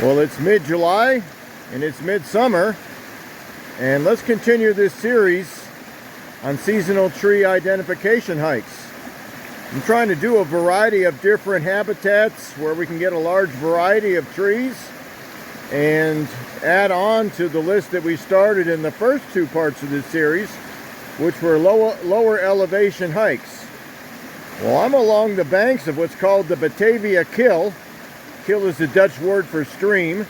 Well, it's mid-July and it's midsummer, and let's continue this series on seasonal tree identification hikes. I'm trying to do a variety of different habitats where we can get a large variety of trees and add on to the list that we started in the first two parts of this series, which were lower elevation hikes. Well, I'm along the banks of what's called the Batavia Kill. Kill is the Dutch word for stream,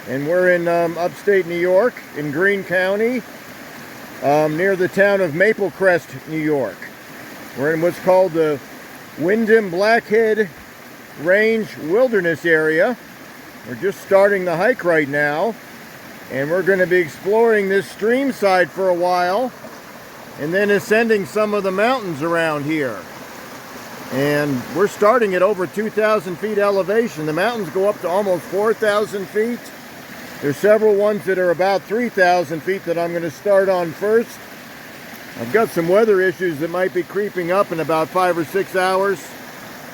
and we're in upstate New York in Greene County, near the town of Maple Crest, New York. We're in what's called the Wyndham Blackhead Range Wilderness area. We're just starting the hike right now, and we're going to be exploring this stream side for a while and then ascending some of the mountains around here. And we're starting at over 2,000 feet elevation. The mountains go up to almost 4,000 feet. There's several ones that are about 3,000 feet that I'm going to start on first. I've got some weather issues that might be creeping up in about 5 or 6 hours,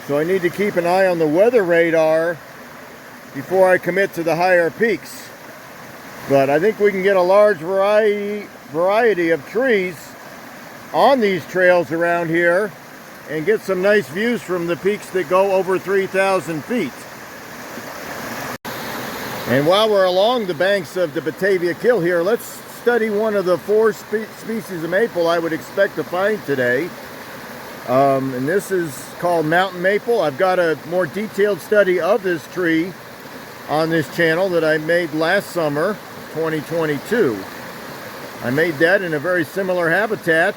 so I need to keep an eye on the weather radar before I commit to the higher peaks. But I think we can get a large variety of trees on these trails around here and get some nice views from the peaks that go over 3,000 feet. And while we're along the banks of the Batavia Kill here, let's study one of the four species of maple I would expect to find today. And this is called mountain maple. I've got a more detailed study of this tree on this channel that I made last summer, 2022. I made that in a very similar habitat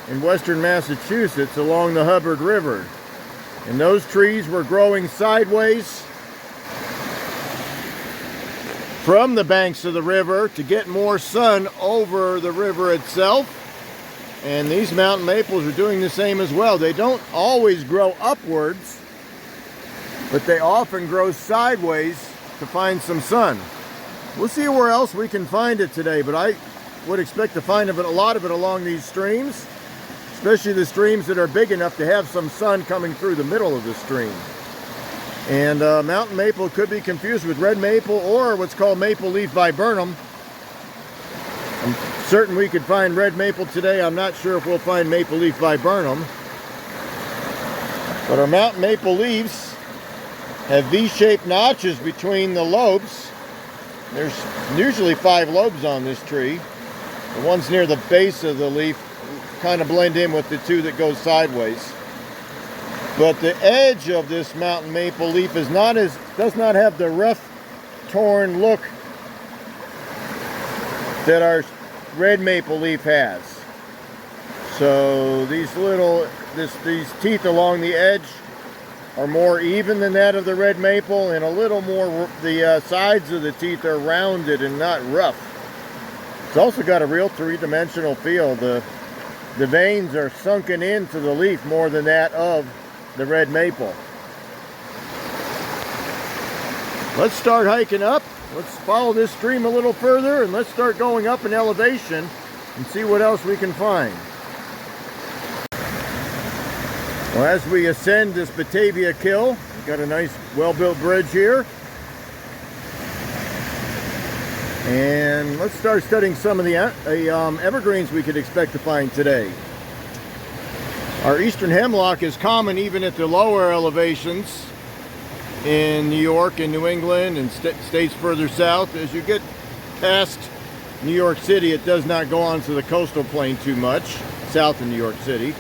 in western Massachusetts along the Hubbard River. And those trees were growing sideways from the banks of the river to get more sun over the river itself. And these mountain maples are doing the same as well. They don't always grow upwards, but they often grow sideways to find some sun. We'll see where else we can find it today, but I would expect to find a lot of it along these streams, especially the streams that are big enough to have some sun coming through the middle of the stream. And mountain maple could be confused with red maple or what's called maple leaf viburnum. I'm certain we could find red maple today. I'm not sure if we'll find maple leaf viburnum. But our mountain maple leaves have V-shaped notches between the lobes. There's usually 5 lobes on this tree. The ones near the base of the leaf kind of blend in with the 2 that go sideways. But the edge of this mountain maple leaf does not have the rough, torn look that our red maple leaf has. So these teeth along the edge are more even than that of the red maple, and a little more, the sides of the teeth are rounded and not rough. It's also got a real three-dimensional feel. The veins are sunken into the leaf more than that of the red maple. Let's start hiking up. Let's follow this stream a little further, and let's start going up in elevation and see what else we can find. Well, as we ascend this Batavia Kill, we've got a nice well-built bridge here. And let's start studying some of the evergreens we could expect to find today. Our eastern hemlock is common even at the lower elevations in New York and New England and states further south. As you get past New York City, it does not go onto the coastal plain too much, south of New York City.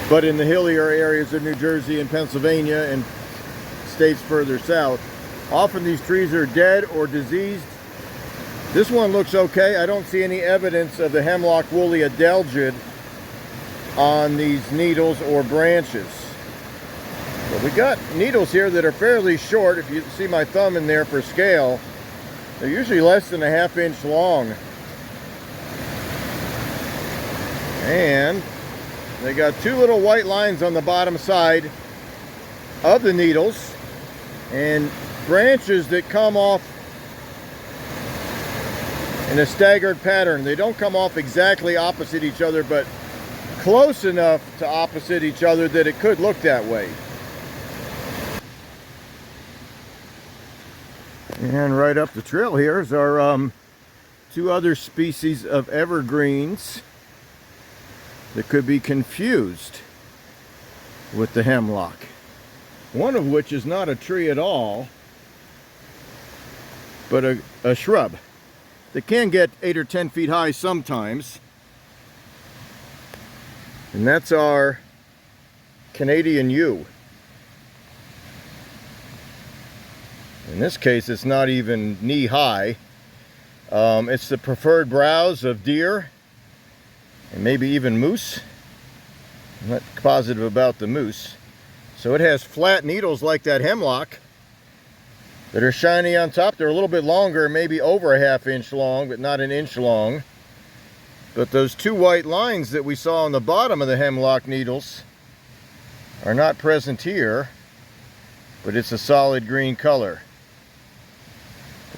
But in the hillier areas of New Jersey and Pennsylvania and states further south, often these trees are dead or diseased. This one looks okay. I don't see any evidence of the hemlock woolly adelgid on these needles or branches. But we got needles here that are fairly short. If you see my thumb in there for scale, they're usually less than a ½ inch long. And they got 2 little white lines on the bottom side of the needles and branches that come off in a staggered pattern. They don't come off exactly opposite each other, but close enough to opposite each other that it could look that way. And right up the trail here is our two other species of evergreens that could be confused with the hemlock. One of which is not a tree at all, but a shrub that can get 8 or 10 feet high sometimes. And that's our Canadian yew. In this case, it's not even knee high. It's the preferred browse of deer and maybe even moose. I'm not positive about the moose. So it has flat needles like that hemlock that are shiny on top. They're a little bit longer, maybe over a ½ inch long, but not an inch long. But those two white lines that we saw on the bottom of the hemlock needles are not present here, but it's a solid green color.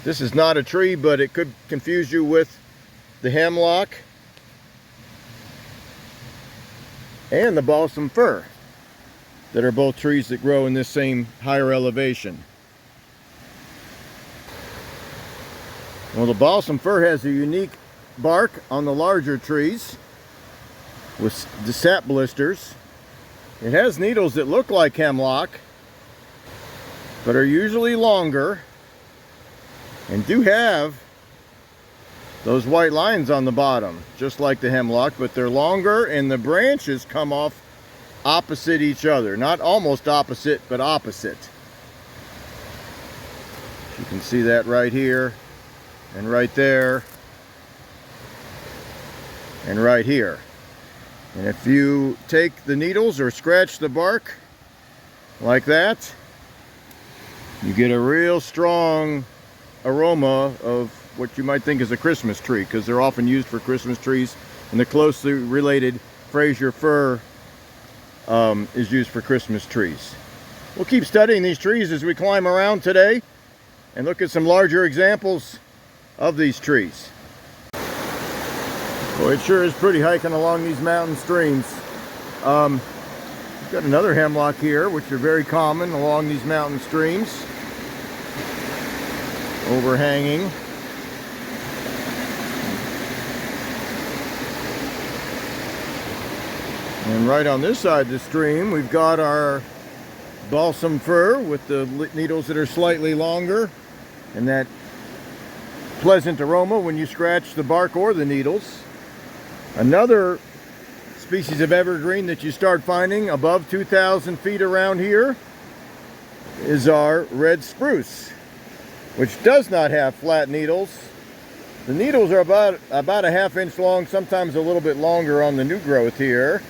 This is not a tree, but it could confuse you with the hemlock and the balsam fir, that are both trees that grow in this same higher elevation. Well, the balsam fir has a unique bark on the larger trees with the sap blisters. It has needles that look like hemlock, but are usually longer and do have those white lines on the bottom, just like the hemlock, but they're longer and the branches come off opposite each other. Not almost opposite, but opposite. You can see that right here, and right there, and right here. And if you take the needles or scratch the bark like that, you get a real strong aroma of what you might think is a Christmas tree, because they're often used for Christmas trees, and the closely related Fraser fir is used for Christmas trees. We'll keep studying these trees as we climb around today and look at some larger examples of these trees. Boy, it sure is pretty hiking along these mountain streams. We've got another hemlock here, which are very common along these mountain streams. Overhanging. And right on this side of the stream, we've got our balsam fir with the needles that are slightly longer, and that pleasant aroma when you scratch the bark or the needles. Another species of evergreen that you start finding above 2,000 feet around here is our red spruce, which does not have flat needles. The needles are about a ½ inch long, sometimes a little bit longer on the new growth here.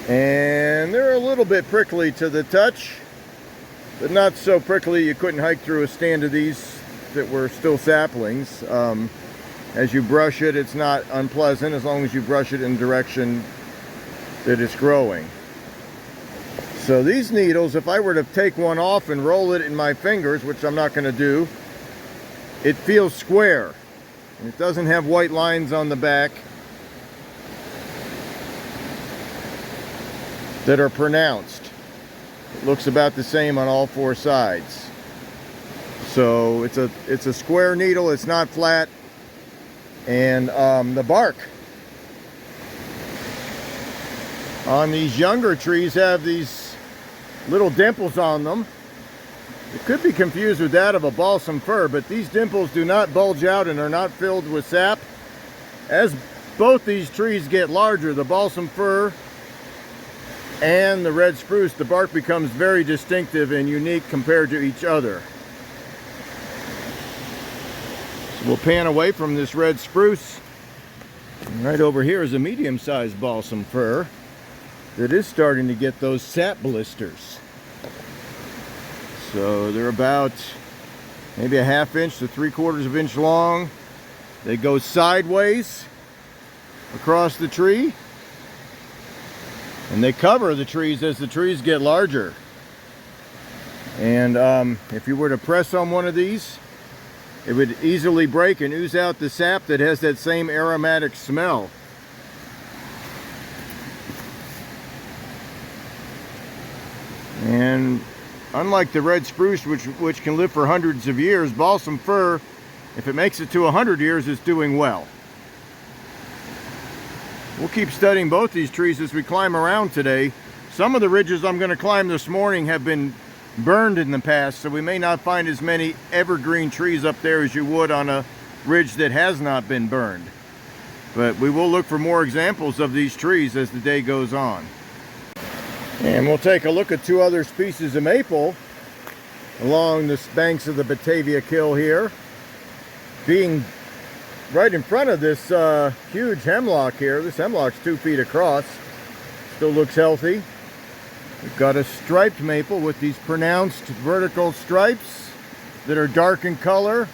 And they're a little bit prickly to the touch, but not so prickly you couldn't hike through a stand of these that were still saplings. As you brush it, it's not unpleasant as long as you brush it in the direction that it's growing. So these needles, if I were to take one off and roll it in my fingers, which I'm not going to do, it feels square. And it doesn't have white lines on the back that are pronounced. It looks about the same on all four sides. So it's a square needle, it's not flat. And the bark on these younger trees have these little dimples on them. It could be confused with that of a balsam fir, but these dimples do not bulge out and are not filled with sap. As both these trees get larger, the balsam fir and the red spruce, the bark becomes very distinctive and unique compared to each other. So we'll pan away from this red spruce. And right over here is a medium-sized balsam fir that is starting to get those sap blisters. So they're about maybe a ½ inch to 3/4 inch long. They go sideways across the tree, and they cover the trees as the trees get larger. And if you were to press on one of these, it would easily break and ooze out the sap that has that same aromatic smell. And unlike the red spruce, which can live for hundreds of years, balsam fir, if it makes it to 100 years, is doing well. We'll keep studying both these trees as we climb around today. Some of the ridges I'm going to climb this morning have been burned in the past, so we may not find as many evergreen trees up there as you would on a ridge that has not been burned. But we will look for more examples of these trees as the day goes on. And we'll take a look at two other species of maple along the banks of the Batavia Kill here. Being right in front of this huge hemlock here. This hemlock's 2 feet across. Still looks healthy. We've got a striped maple with these pronounced vertical stripes that are dark in color.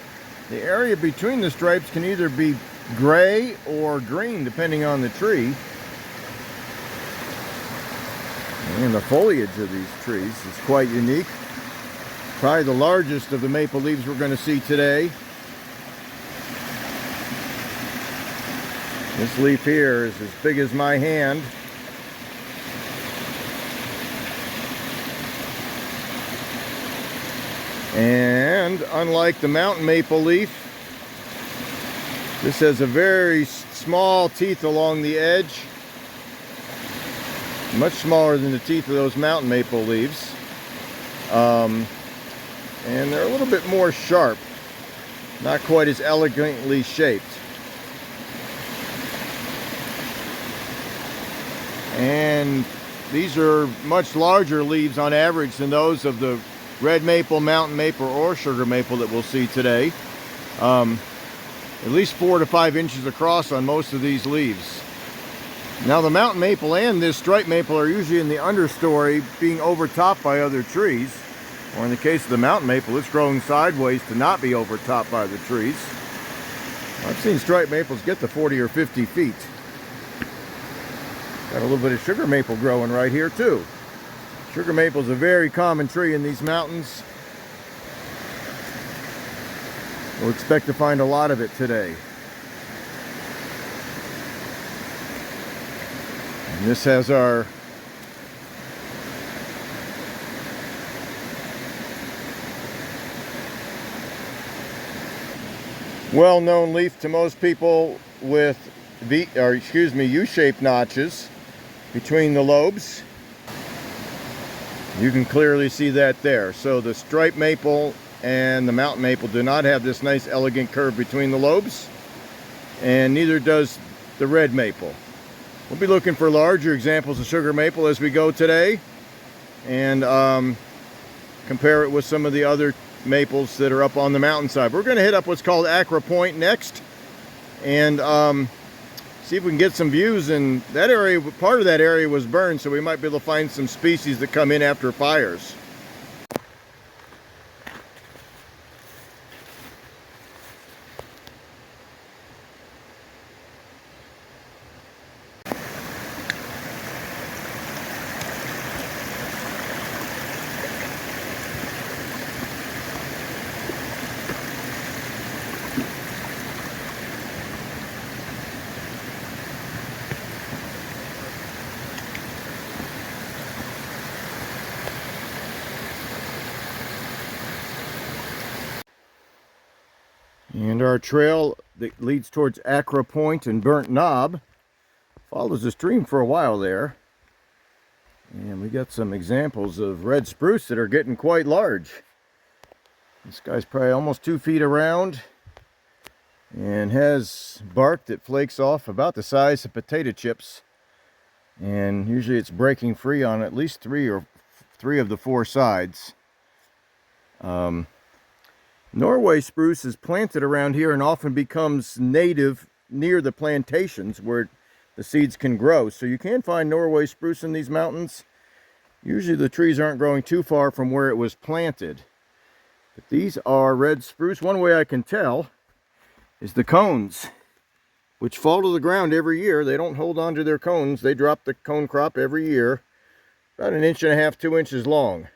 The area between the stripes can either be gray or green depending on the tree. And the foliage of these trees is quite unique. Probably the largest of the maple leaves we're going to see today. This leaf here is as big as my hand. And unlike the mountain maple leaf, this has a very small teeth along the edge. Much smaller than the teeth of those mountain maple leaves. And they're a little bit more sharp. Not quite as elegantly shaped. And these are much larger leaves on average than those of the red maple, mountain maple, or sugar maple that we'll see today. At least 4 to 5 inches across on most of these leaves. Now the mountain maple and this striped maple are usually in the understory, being overtopped by other trees. Or in the case of the mountain maple, it's growing sideways to not be overtopped by the trees. I've seen striped maples get to 40 or 50 feet. Got a little bit of sugar maple growing right here too. Sugar maple is a very common tree in these mountains. We'll expect to find a lot of it today. And this has our well-known leaf to most people with U-shaped notches between the lobes. You can clearly see that there. So the striped maple and the mountain maple do not have this nice elegant curve between the lobes, and neither does the red maple. We'll be looking for larger examples of sugar maple as we go today, and compare it with some of the other maples that are up on the mountainside. We're going to hit up what's called Acra Point next, and see if we can get some views. In that area, part of that area was burned, so we might be able to find some species that come in after fires. And our trail that leads towards Acra Point and Burnt Knob follows the stream for a while there. And we got some examples of red spruce that are getting quite large. This guy's probably almost 2 feet around and has bark that flakes off about the size of potato chips. And usually it's breaking free on at least three of the 4 sides. Norway spruce is planted around here and often becomes native near the plantations where the seeds can grow. So you can find Norway spruce in these mountains. Usually the trees aren't growing too far from where it was planted. But these are red spruce. One way I can tell is the cones, which fall to the ground every year. They don't hold on to their cones. They drop the cone crop every year, about 1.5 inches, 2 inches long.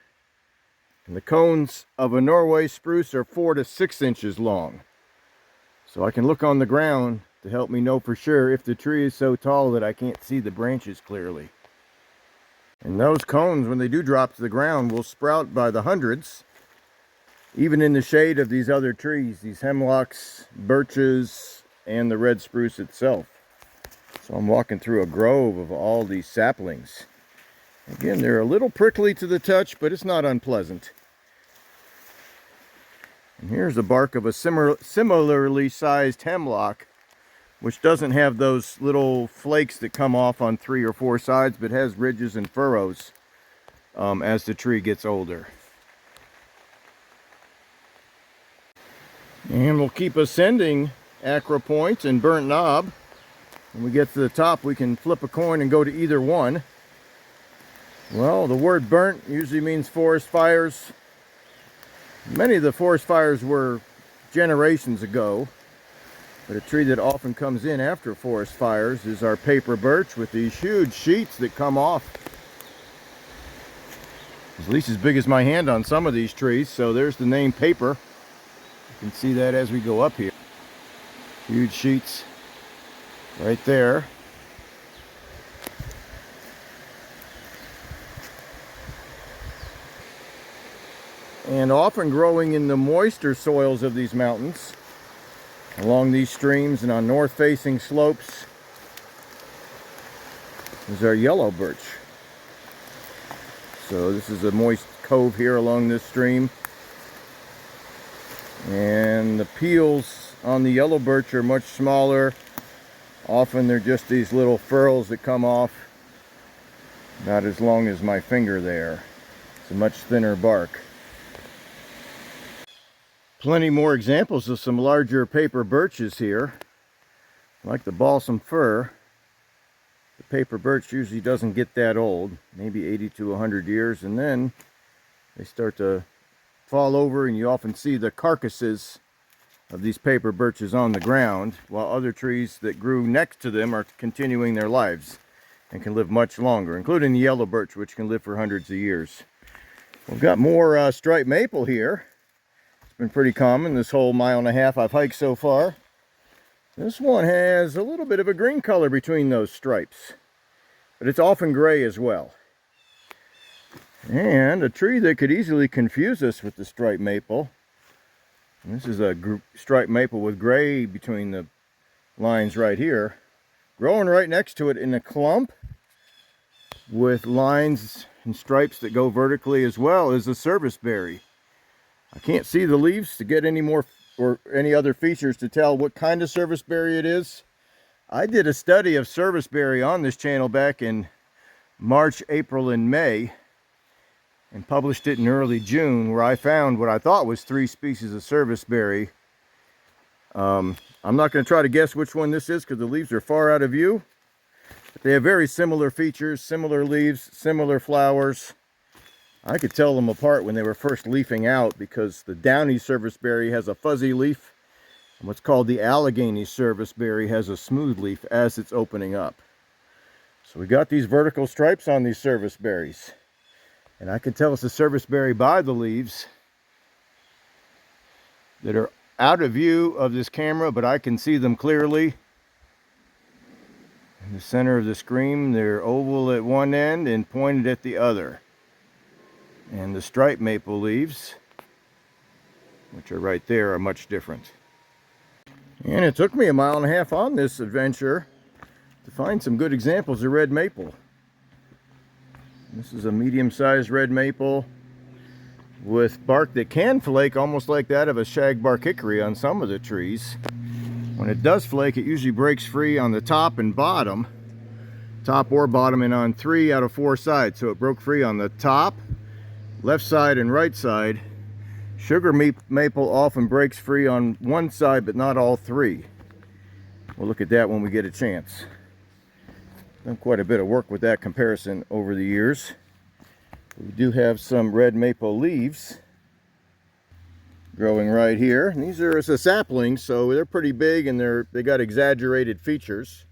And the cones of a Norway spruce are 4 to 6 inches long. So I can look on the ground to help me know for sure if the tree is so tall that I can't see the branches clearly. And those cones, when they do drop to the ground, will sprout by the hundreds, even in the shade of these other trees, these hemlocks, birches, and the red spruce itself. So I'm walking through a grove of all these saplings. Again, they're a little prickly to the touch, but it's not unpleasant. And here's the bark of a similarly sized hemlock, which doesn't have those little flakes that come off on 3 or 4 sides, but has ridges and furrows as the tree gets older. And we'll keep ascending Acra Point and Burnt Knob. When we get to the top, we can flip a coin and go to either one. Well, the word burnt usually means forest fires. Many of the forest fires were generations ago, but a tree that often comes in after forest fires is our paper birch with these huge sheets that come off. At least as big as my hand on some of these trees, so there's the name paper. You can see that as we go up here. Huge sheets right there. And often growing in the moister soils of these mountains, along these streams and on north-facing slopes, is our yellow birch. So this is a moist cove here along this stream. And the peels on the yellow birch are much smaller. Often they're just these little furrows that come off, about as long as my finger there. It's a much thinner bark. Plenty more examples of some larger paper birches here. Like the balsam fir, the paper birch usually doesn't get that old, maybe 80 to 100 years, and then they start to fall over, and you often see the carcasses of these paper birches on the ground, while other trees that grew next to them are continuing their lives and can live much longer, including the yellow birch, which can live for hundreds of years. We've got more striped maple here. It's been pretty common this whole 1.5 miles I've hiked so far. This one has a little bit of a green color between those stripes, but it's often gray as well. And a tree that could easily confuse us with the striped maple. And this is a striped maple with gray between the lines right here. Growing right next to it in a clump with lines and stripes that go vertically as well is a serviceberry. I can't see the leaves to get any more or any other features to tell what kind of serviceberry it is. I did a study of serviceberry on this channel back in March, April, and May, and published it in early June, where I found what I thought was 3 species of serviceberry. I'm not going to try to guess which one this is because the leaves are far out of view. But they have very similar features, similar leaves, similar flowers. I could tell them apart when they were first leafing out because the downy serviceberry has a fuzzy leaf, and what's called the Allegheny serviceberry has a smooth leaf as it's opening up. So we got these vertical stripes on these serviceberries. And I can tell it's a serviceberry by the leaves that are out of view of this camera, but I can see them clearly. In the center of the screen, they're oval at one end and pointed at the other. And the striped maple leaves, which are right there, are much different. And it took me 1.5 miles on this adventure to find some good examples of red maple. This is a medium-sized red maple with bark that can flake almost like that of a shagbark hickory on some of the trees. When it does flake, it usually breaks free on the top and bottom, top or bottom, and on 3 out of 4 sides. So it broke free on the top, left side, and right side. Sugar maple often breaks free on one side, but not all 3. We'll look at that when we get a chance. Done quite a bit of work with that comparison over the years. We do have some red maple leaves growing right here. And these are a sapling, so they're pretty big and they got exaggerated features.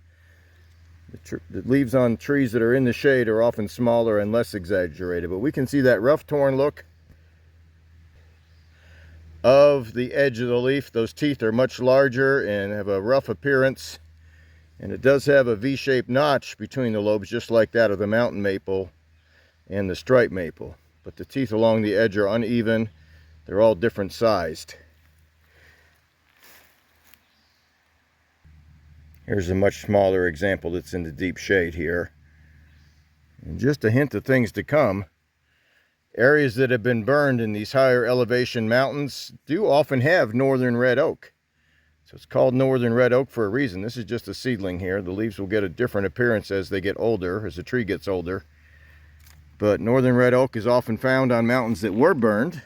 The leaves on trees that are in the shade are often smaller and less exaggerated, but we can see that rough torn look of the edge of the leaf. Those teeth are much larger and have a rough appearance, and it does have a V-shaped notch between the lobes, just like that of the mountain maple, and the stripe maple. But the teeth along the edge are uneven. They're all different sized. Here's a much smaller example that's in the deep shade here. And just a hint of things to come. Areas that have been burned in these higher elevation mountains do often have northern red oak. So it's called northern red oak for a reason. This is just a seedling here. The leaves will get a different appearance as they get older, as the tree gets older. But northern red oak is often found on mountains that were burned.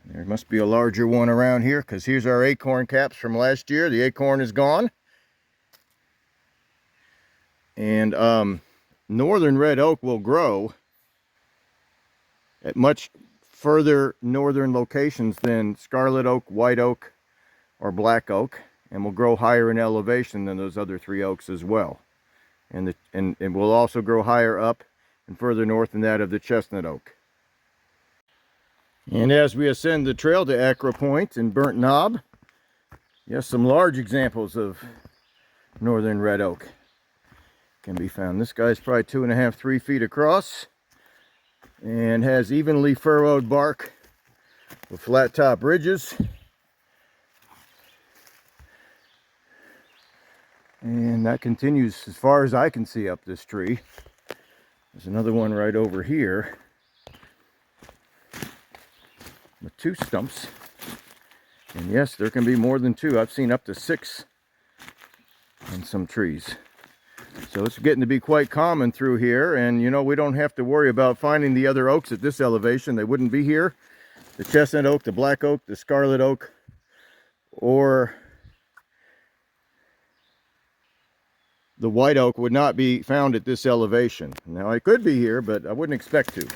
There must be a larger one around here, because here's our acorn caps from last year. The acorn is gone. And northern red oak will grow at much further northern locations than scarlet oak, white oak, or black oak, and will grow higher in elevation than those other three oaks as well. And it will also grow higher up and further north than that of the chestnut oak. And as we ascend the trail to Acra Point and Burnt Knob, yes, some large examples of northern red oak can be found. This guy's probably 2.5, 3 feet across and has evenly furrowed bark with flat top ridges. And that continues as far as I can see up this tree. There's another one right over here with 2 stumps. And yes, there can be more than 2. I've seen up to 6 on some trees. So it's getting to be quite common through here, and you know, we don't have to worry about finding the other oaks at this elevation. They wouldn't be here. The chestnut oak, the black oak, the scarlet oak, or the white oak would not be found at this elevation. Now, I could be here, but I wouldn't expect to.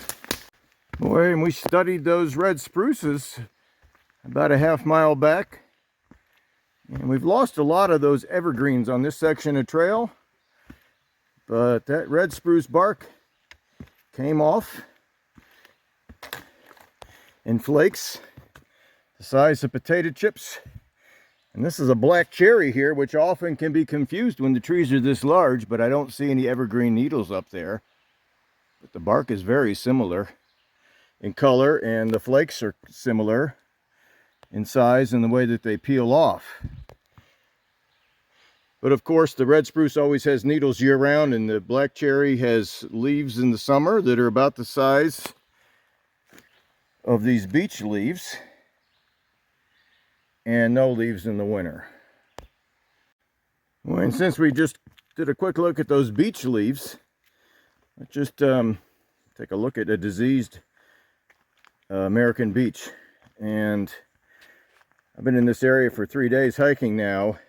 Boy, and we studied those red spruces about a half-mile back, and we've lost a lot of those evergreens on this section of trail. But that red spruce bark came off in flakes the size of potato chips. And this is a black cherry here, which often can be confused when the trees are this large, but I don't see any evergreen needles up there. But the bark is very similar in color, and the flakes are similar in size and the way that they peel off. But of course, the red spruce always has needles year-round, and the black cherry has leaves in the summer that are about the size of these beech leaves, and no leaves in the winter. Well, and since we just did a quick look at those beech leaves, let's just take a look at a diseased American beech. And I've been in this area for 3 days hiking now,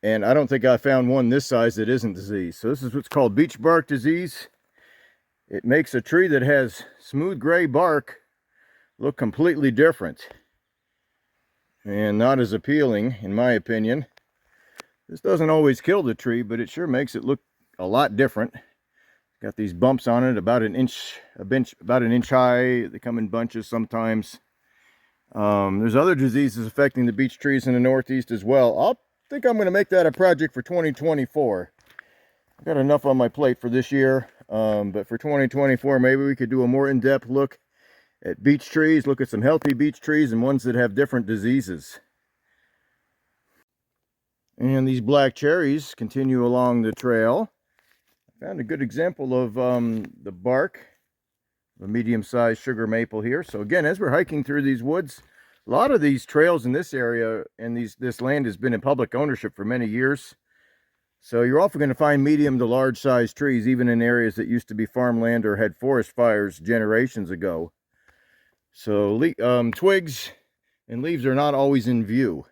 and I don't think I found one this size that isn't diseased. So this is what's called beech bark disease. It makes a tree that has smooth gray bark look completely different and not as appealing, in my opinion. This doesn't always kill the tree, but it sure makes it look a lot different. Got these bumps on it about an inch high. They come in bunches sometimes. There's other diseases affecting the beech trees in the Northeast as well. I think I'm going to make that a project for 2024. I've got enough on my plate for this year, but for 2024, maybe we could do a more in-depth look at beech trees, look at some healthy beech trees and ones that have different diseases. And these black cherries continue along the trail. I found a good example of the bark of a medium-sized sugar maple here. So again, as we're hiking through these woods, a lot of these trails in this area and this land has been in public ownership for many years. So you're often going to find medium to large size trees, even in areas that used to be farmland or had forest fires generations ago. So twigs and leaves are not always in view.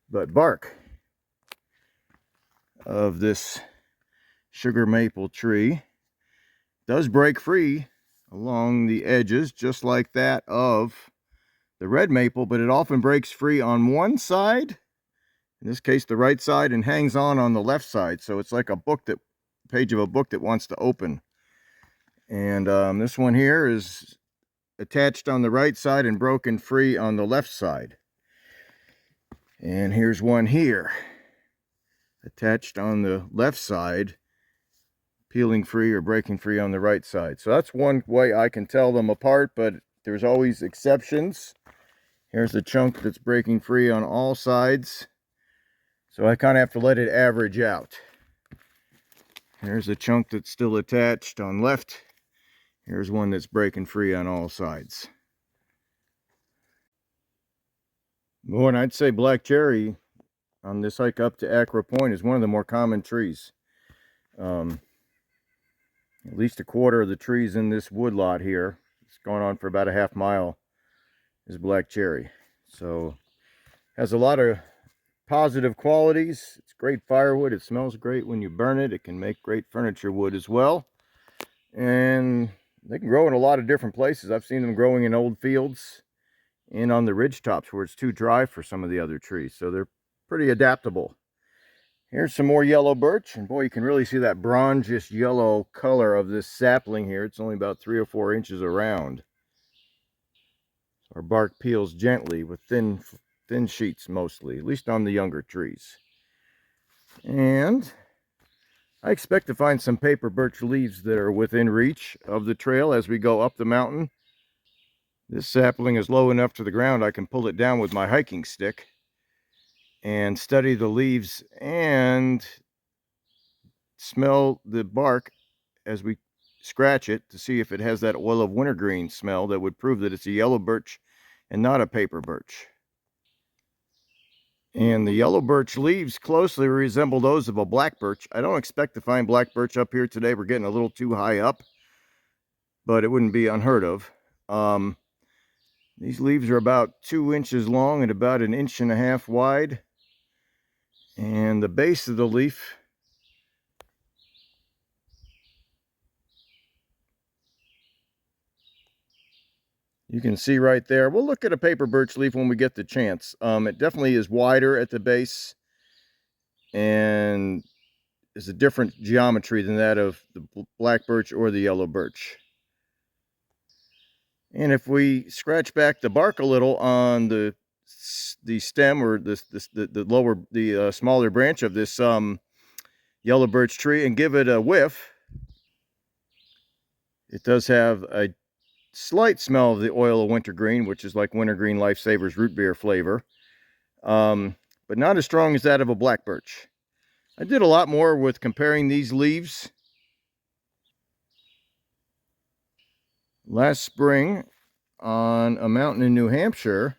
But bark of this sugar maple tree does break free along the edges, just like that of the red maple, but it often breaks free on one side, in this case the right side, and hangs on the left side. So it's like a page of a book that wants to open. And this one here is attached on the right side and broken free on the left side. And here's one here, attached on the left side, peeling free or breaking free on the right side. So that's one way I can tell them apart, but there's always exceptions. Here's the chunk that's breaking free on all sides. So I kind of have to let it average out. Here's a chunk that's still attached on left. Here's one that's breaking free on all sides. Boy, and I'd say black cherry on this hike up to Acra Point is one of the more common trees. At least a quarter of the trees in this woodlot here, it's going on for about a half mile, is black cherry. So has a lot of positive qualities. It's great firewood. It smells great when you burn it. It can make great furniture wood as well. And they can grow in a lot of different places. I've seen them growing in old fields and on the ridge tops where it's too dry for some of the other trees. So they're pretty adaptable. Here's some more yellow birch, and boy, you can really see that bronzish yellow color of this sapling here. It's only about 3 or 4 inches around. Our bark peels gently with thin sheets mostly, at least on the younger trees. And I expect to find some paper birch leaves that are within reach of the trail as we go up the mountain. This sapling is low enough to the ground I can pull it down with my hiking stick and study the leaves and smell the bark as we scratch it to see if it has that oil of wintergreen smell that would prove that it's a yellow birch and not a paper birch. And the yellow birch leaves closely resemble those of a black birch. I don't expect to find black birch up here today. We're getting a little too high up, but it wouldn't be unheard of. These leaves are about 2 inches long and about 1.5 inches wide. And the base of the leaf you can see right there. We'll look at a paper birch leaf when we get the chance. It definitely is wider at the base and is a different geometry than that of the black birch or the yellow birch. And if we scratch back the bark a little on the stem or the smaller branch of this yellow birch tree and give it a whiff, it does have a slight smell of the oil of wintergreen, which is like Wintergreen Lifesavers root beer flavor, but not as strong as that of a black birch. I did a lot more with comparing these leaves last spring on a mountain in New Hampshire,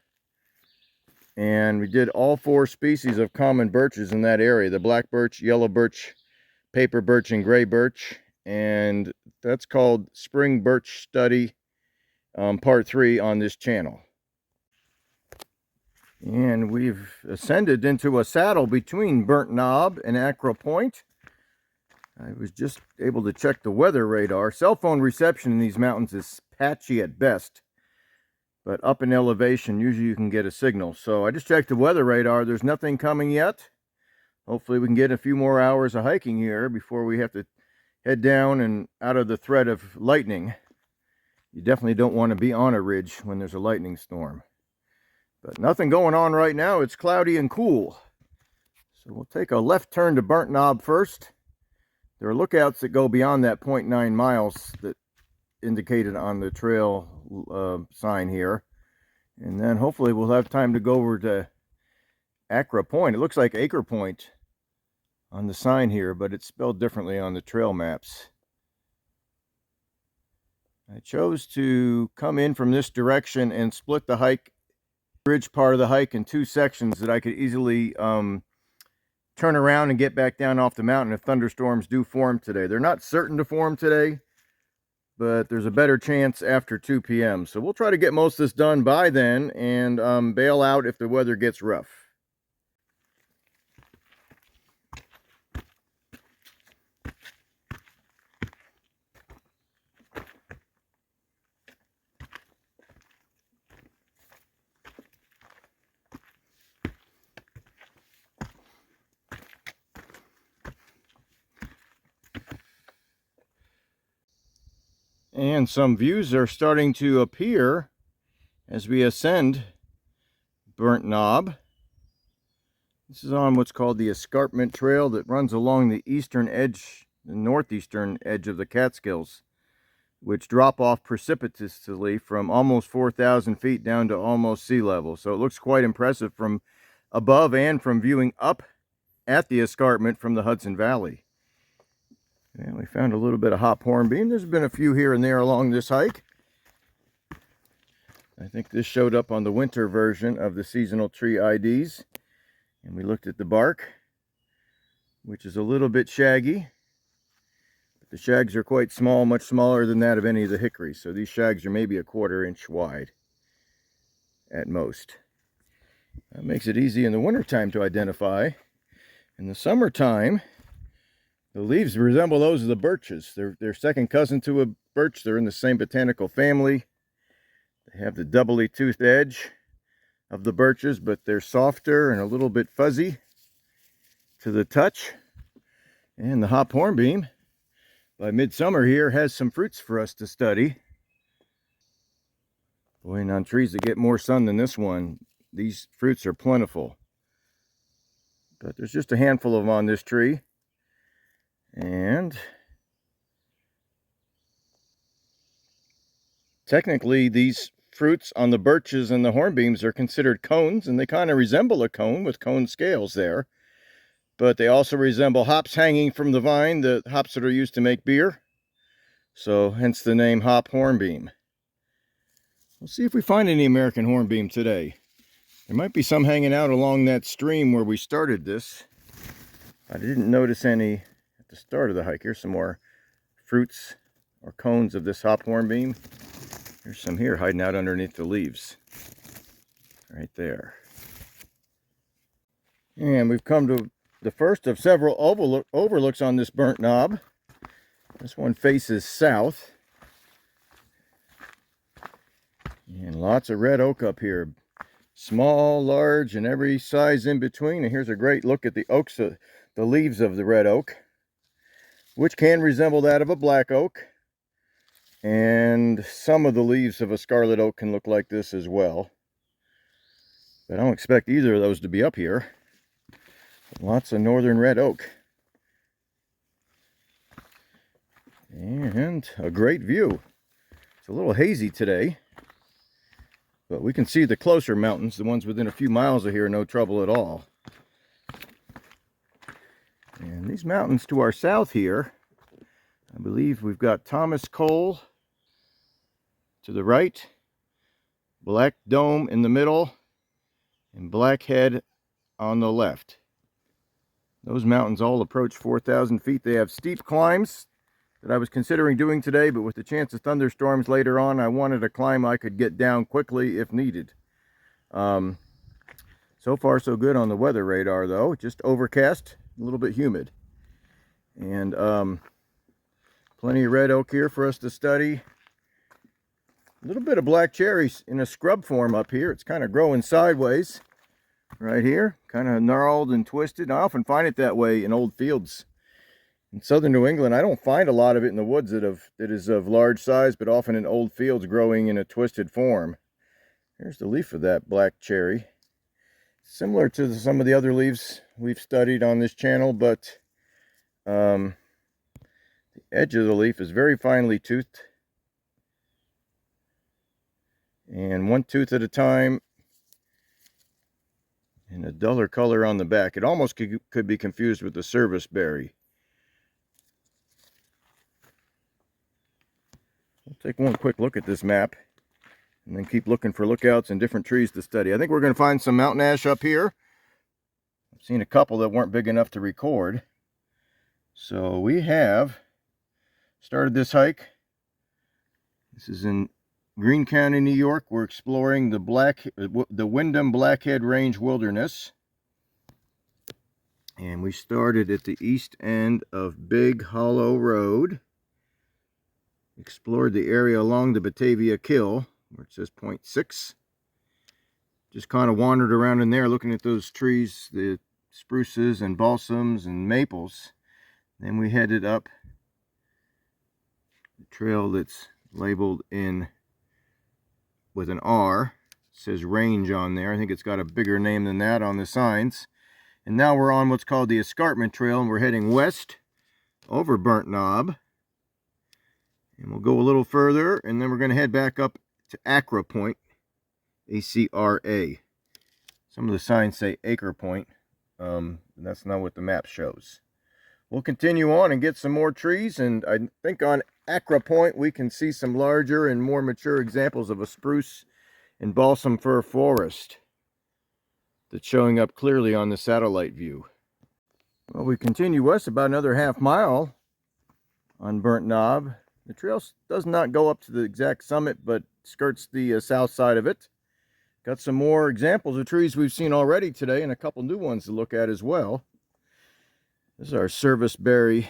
and we did all 4 species of common birches in that area: the black birch, yellow birch, paper birch, and gray birch. And that's called Spring Birch Study Part 3 on this channel. And we've ascended into a saddle between Burnt Knob and Acra Point. I was just able to check the weather radar. Cell phone reception in these mountains is patchy at best, but up in elevation, usually you can get a signal. So I just checked the weather radar. There's nothing coming yet. Hopefully we can get a few more hours of hiking here before we have to head down and out of the threat of lightning. You definitely don't want to be on a ridge when there's a lightning storm. But nothing going on right now. It's cloudy and cool. So we'll take a left turn to Burnt Knob first. There are lookouts that go beyond that 0.9 miles that indicated on the trail sign here. And then hopefully we'll have time to go over to Acra Point. It looks like Acre Point on the sign here, but it's spelled differently on the trail maps. I chose to come in from this direction and split the ridge part of the hike in 2 sections that I could easily turn around and get back down off the mountain if thunderstorms do form today. They're not certain to form today, but there's a better chance after 2 p.m. So we'll try to get most of this done by then and bail out if the weather gets rough. And some views are starting to appear as we ascend Burnt Knob. This is on what's called the escarpment trail that runs along the eastern edge the northeastern edge of the Catskills, which drop off precipitously from almost 4,000 feet down to almost sea level. So it looks quite impressive from above and from viewing up at the escarpment from the Hudson Valley. And we found a little bit of hop hornbeam. There's been a few here and there along this hike. I think this showed up on the winter version of the seasonal tree IDs. And we looked at the bark, which is a little bit shaggy. But the shags are quite small, much smaller than that of any of the hickories. So these shags are maybe a 1/4 inch wide at most. That makes it easy in the wintertime to identify. In the summertime, the leaves resemble those of the birches. They're second cousin to a birch. They're in the same botanical family. They have the doubly toothed edge of the birches, but they're softer and a little bit fuzzy to the touch. And the hop hornbeam, by midsummer here, has some fruits for us to study. Boy, and on trees that get more sun than this one, these fruits are plentiful. But there's just a handful of them on this tree. And technically, these fruits on the birches and the hornbeams are considered cones, and they kind of resemble a cone with cone scales there. But they also resemble hops hanging from the vine, the hops that are used to make beer. So hence the name hop hornbeam. We'll see if we find any American hornbeam today. There might be some hanging out along that stream where we started this. I didn't notice any at the start of the hike. Here's some more fruits or cones of this hop hornbeam. There's some here hiding out underneath the leaves. Right there. And we've come to the first of several overlooks on this burnt knob. This one faces south. And lots of red oak up here. Small, large, and every size in between. And here's a great look at the oaks, the leaves of the red oak, which can resemble that of a black oak. And some of the leaves of a scarlet oak can look like this as well. But I don't expect either of those to be up here. Lots of northern red oak. And a great view. It's a little hazy today, but we can see the closer mountains. The ones within a few miles of here, no trouble at all. And these mountains to our south here, I believe we've got Thomas Cole to the right, Black Dome in the middle, and Blackhead on the left. Those mountains all approach 4,000 feet. They have steep climbs that I was considering doing today, but with the chance of thunderstorms later on, I wanted a climb I could get down quickly if needed. So far so good on the weather radar though. Just overcast, a little bit humid. And plenty of red oak here for us to study. A little bit of black cherries in a scrub form up here. It's kind of growing sideways right here, kind of gnarled and twisted. I often find it that way in old fields in southern New England. I don't find a lot of it in the woods that is of large size, but often in old fields growing in a twisted form. Here's the leaf of that black cherry. Similar to some of the other leaves we've studied on this channel, but the edge of the leaf is very finely toothed. And one tooth at a time, and a duller color on the back. It almost could be confused with the serviceberry. We'll take one quick look at this map and then keep looking for lookouts and different trees to study. I think we're going to find some mountain ash up here. I've seen a couple that weren't big enough to record. So we have started this hike. This is in Greene County, New York. We're exploring the Wyndham Blackhead Range Wilderness. And we started at the east end of Big Hollow Road. Explored the area along the Batavia Kill, where it says 0.6. Just kind of wandered around in there looking at those trees, the spruces and balsams and maples. Then we headed up the trail that's labeled in with an R. It says range on there. I think it's got a bigger name than that on the signs. And now we're on what's called the Escarpment Trail, and we're heading west over Burnt Knob. And we'll go a little further, and then we're going to head back up to Acra Point, A-C-R-A. Some of the signs say Acre Point. That's not what the map shows. We'll continue on and get some more trees, and I think on Acra Point we can see some larger and more mature examples of a spruce and balsam fir forest that's showing up clearly on the satellite view. Well, we continue west about another half mile on Burnt Knob. The trail does not go up to the exact summit, but skirts the south side of it. Got some more examples of trees we've seen already today, and a couple new ones to look at as well. This is our Serviceberry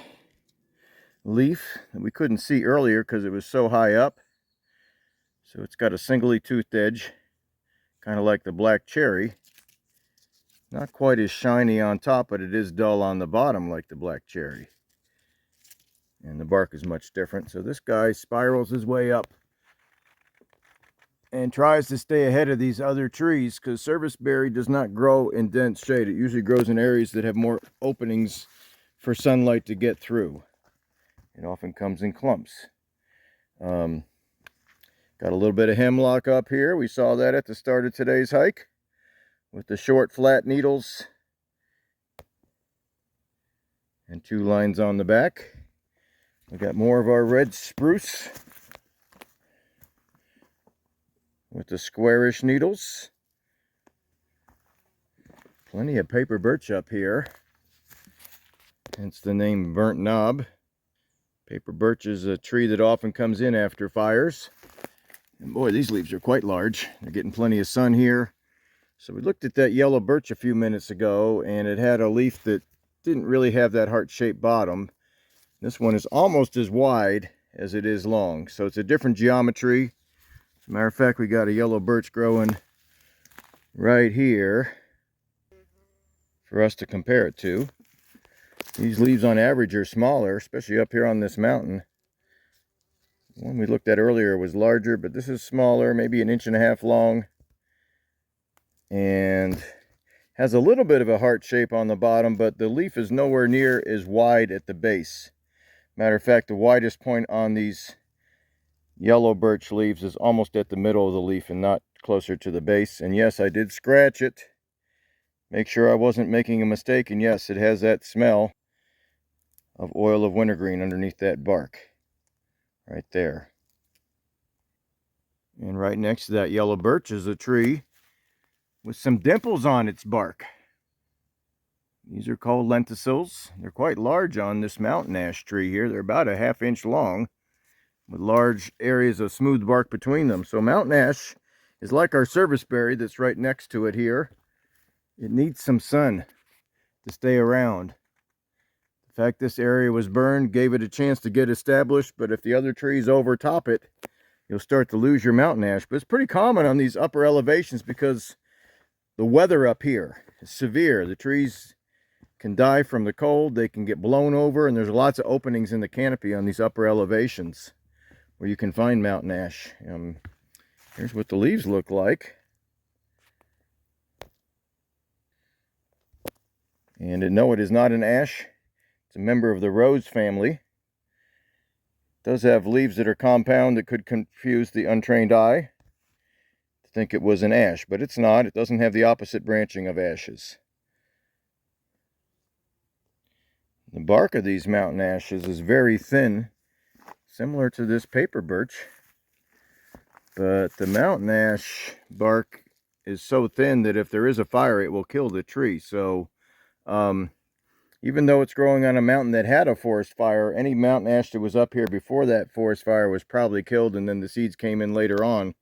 leaf that we couldn't see earlier because it was so high up. So it's got a singly toothed edge, kind of like the black cherry. Not quite as shiny on top, but it is dull on the bottom like the black cherry. And the bark is much different. So this guy spirals his way up and tries to stay ahead of these other trees, because Serviceberry does not grow in dense shade. It usually grows in areas that have more openings for sunlight to get through. It often comes in clumps. Got a little bit of hemlock up here. We saw that at the start of today's hike with the short flat needles and 2 lines on the back. We got more of our red spruce with the squarish needles. Plenty of paper birch up here, hence the name Burnt Knob. Paper birch is a tree that often comes in after fires. And boy, these leaves are quite large. They're getting plenty of sun here. So we looked at that yellow birch a few minutes ago, and it had a leaf that didn't really have that heart-shaped bottom. This one is almost as wide as it is long, so it's a different geometry. As a matter of fact, we got a yellow birch growing right here for us to compare it to. These leaves on average are smaller, especially up here on this mountain. The one we looked at earlier was larger, but this is smaller, maybe 1.5 inches long. And has a little bit of a heart shape on the bottom, but the leaf is nowhere near as wide at the base. Matter of fact, the widest point on these yellow birch leaves is almost at the middle of the leaf and not closer to the base. And yes, I did scratch it. Make sure I wasn't making a mistake. And yes, it has that smell of oil of wintergreen underneath that bark. Right there. And right next to that yellow birch is a tree with some dimples on its bark. These are called lenticels. They're quite large on this mountain ash tree here. They're about 1/2 inch long, with large areas of smooth bark between them. So mountain ash is like our serviceberry that's right next to it here. It needs some sun to stay around. The fact this area was burned gave it a chance to get established, but if the other trees overtop it, you'll start to lose your mountain ash. But it's pretty common on these upper elevations because the weather up here is severe. The trees can die from the cold, they can get blown over, and there's lots of openings in the canopy on these upper elevations where you can find mountain ash. Here's what the leaves look like. And no, it is not an ash. It's a member of the rose family. It does have leaves that are compound that could confuse the untrained eye to think it was an ash, but it's not. It doesn't have the opposite branching of ashes. The bark of these mountain ashes is very thin, similar to this paper birch, but the mountain ash bark is so thin that if there is a fire, it will kill the tree. So even though it's growing on a mountain that had a forest fire, any mountain ash that was up here before that forest fire was probably killed, and then the seeds came in later on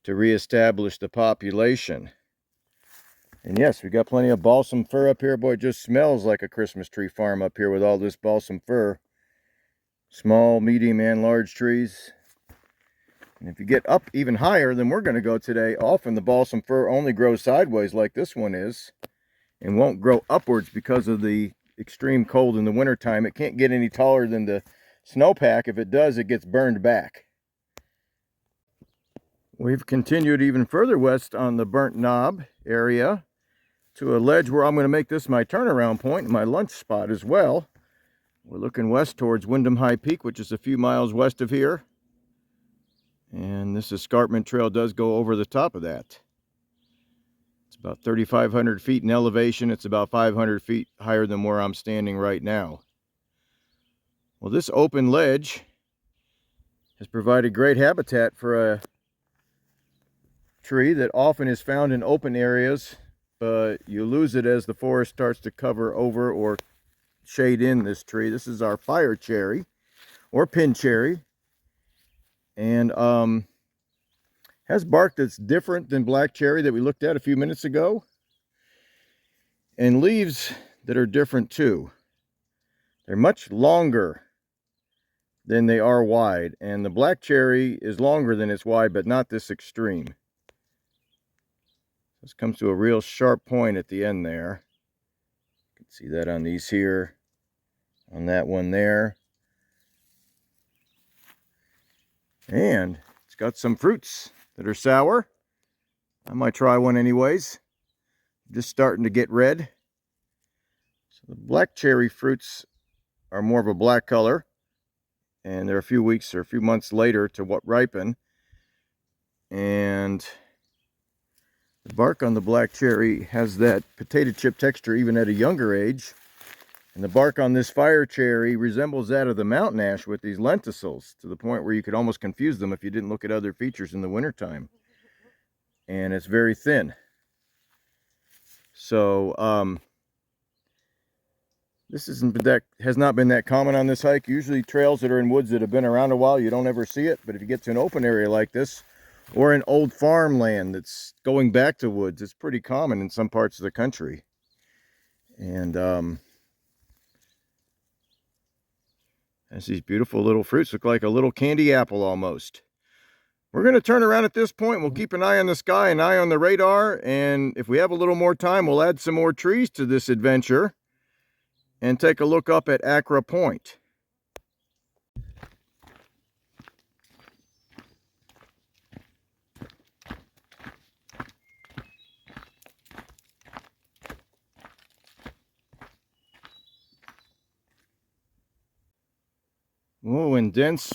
to reestablish the population. And yes, we got plenty of balsam fir up here. Boy, it just smells like a Christmas tree farm up here with all this balsam fir. Small, medium, and large trees. And if you get up even higher than we're going to go today, often the balsam fir only grows sideways like this one is, and won't grow upwards because of the extreme cold in the wintertime. It can't get any taller than the snowpack. If it does, it gets burned back. We've continued even further west on the Burnt Knob area to a ledge where I'm going to make this my turnaround point, my lunch spot as well. We're looking west towards Windham High Peak, which is a few miles west of here. And this escarpment trail does go over the top of that. It's about 3,500 feet in elevation. It's about 500 feet higher than where I'm standing right now. Well, this open ledge has provided great habitat for a tree that often is found in open areas, but you lose it as the forest starts to cover over or shade in this tree. This is our fire cherry or pin cherry, and has bark that's different than black cherry that we looked at a few minutes ago, and leaves that are different too. They're much longer than they are wide, and the black cherry is longer than it's wide, but not this extreme. This comes to a real sharp point at the end there. You can see that on these here, on that one there. And it's got some fruits that are sour. I might try one anyways. Just starting to get red. So the black cherry fruits are more of a black color, and they're a few weeks or a few months later to what ripen. And the bark on the black cherry has that potato chip texture even at a younger age. And the bark on this fire cherry resembles that of the mountain ash with these lenticels, to the point where you could almost confuse them if you didn't look at other features in the wintertime. And it's very thin. So this has not been that common on this hike. Usually trails that are in woods that have been around a while, you don't ever see it. But if you get to an open area like this, or an old farmland that's going back to woods, it's pretty common in some parts of the country. And has these beautiful little fruits, look like a little candy apple almost. We're going to turn around at this point. We'll keep an eye on the sky, an eye on the radar, and if we have a little more time, we'll add some more trees to this adventure and take a look up at Accra Point. Oh, and dense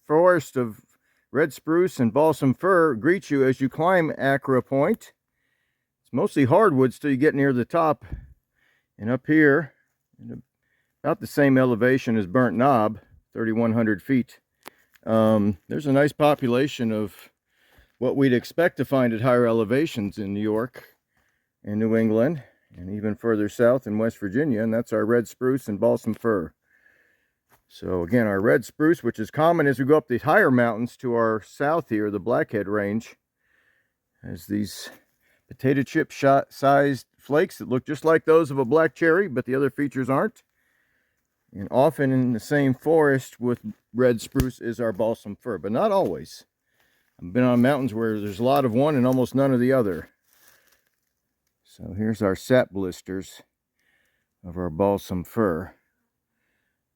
forest of red spruce and balsam fir greet you as you climb Accra Point. It's mostly hardwoods till you get near the top. And up here, about the same elevation as Burnt Knob, 3,100 feet, there's a nice population of what we'd expect to find at higher elevations in New York and New England, and even further south in West Virginia, and that's our red spruce and balsam fir. So again, our red spruce, which is common as we go up the higher mountains to our south here, the Blackhead Range, has these potato chip sized flakes that look just like those of a black cherry, but the other features aren't. And often in the same forest with red spruce is our balsam fir, but not always. I've been on mountains where there's a lot of one and almost none of the other. So here's our sap blisters of our balsam fir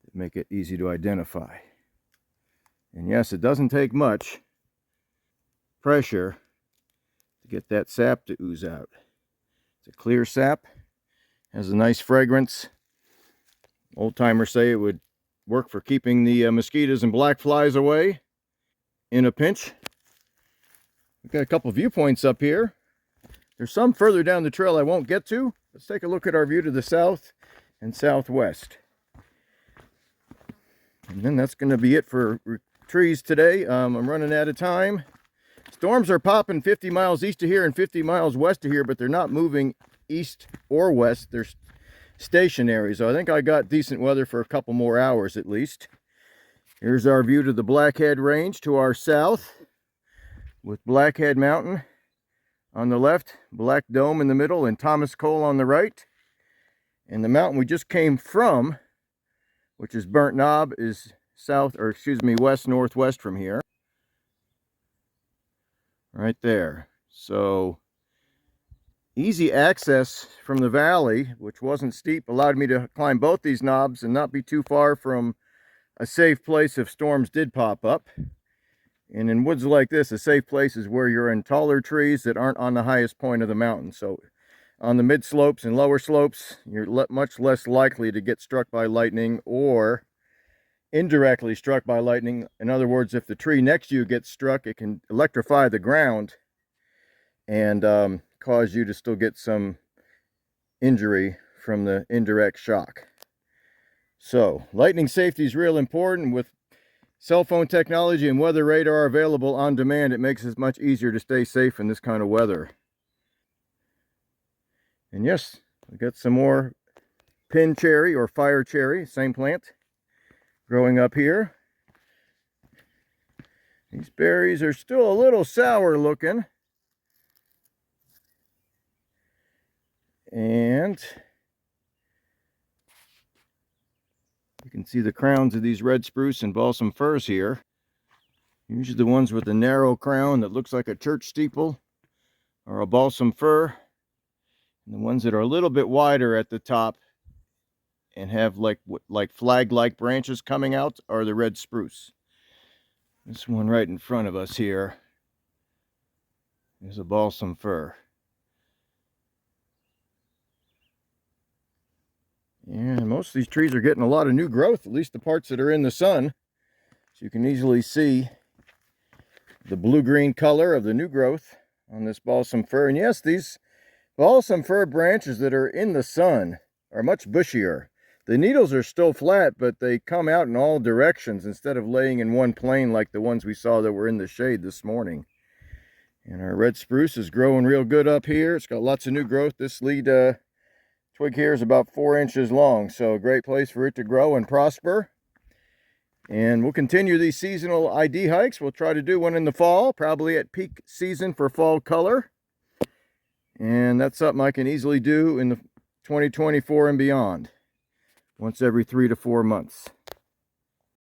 that make it easy to identify. And yes, it doesn't take much pressure to get that sap to ooze out. It's a clear sap, has a nice fragrance. Old timers say it would work for keeping the mosquitoes and black flies away in a pinch. We've got a couple viewpoints up here. There's some further down the trail I won't get to. Let's take a look at our view to the south and southwest. And then that's going to be it for trees today. I'm running out of time. Storms are popping 50 miles east of here and 50 miles west of here, but they're not moving east or west. They're stationary. So I think I got decent weather for a couple more hours at least. Here's our view to the Blackhead Range to our south, with Blackhead Mountain on the left, Black Dome in the middle, and Thomas Cole on the right. And the mountain we just came from, which is Burnt Knob, is west northwest from here. Right there. So easy access from the valley, which wasn't steep, allowed me to climb both these knobs and not be too far from a safe place if storms did pop up. And in woods like this, a safe place is where you're in taller trees that aren't on the highest point of the mountain. So on the mid slopes and lower slopes, you're much less likely to get struck by lightning or indirectly struck by lightning. In other words, if the tree next to you gets struck, it can electrify the ground and cause you to still get some injury from the indirect shock. So lightning safety is real important. With cell phone technology and weather radar available on demand, it makes it much easier to stay safe in this kind of weather. And yes, we got some more pin cherry or fire cherry, same plant, growing up here. These berries are still a little sour looking. And you can see the crowns of these red spruce and balsam firs here. Usually the ones with the narrow crown that looks like a church steeple are a balsam fir. And the ones that are a little bit wider at the top and have like flag-like branches coming out are the red spruce. This one right in front of us here is a balsam fir. And most of these trees are getting a lot of new growth, at least the parts that are in the sun. So you can easily see the blue-green color of the new growth on this balsam fir. And yes, these balsam fir branches that are in the sun are much bushier. The needles are still flat, but they come out in all directions instead of laying in one plane like the ones we saw that were in the shade this morning. And our red spruce is growing real good up here. It's got lots of new growth. This lead twig here is about 4 inches long, so a great place for it to grow and prosper. And we'll continue these seasonal ID hikes. We'll try to do one in the fall, probably at peak season for fall color. And that's something I can easily do in the 2024 and beyond, once every 3 to 4 months.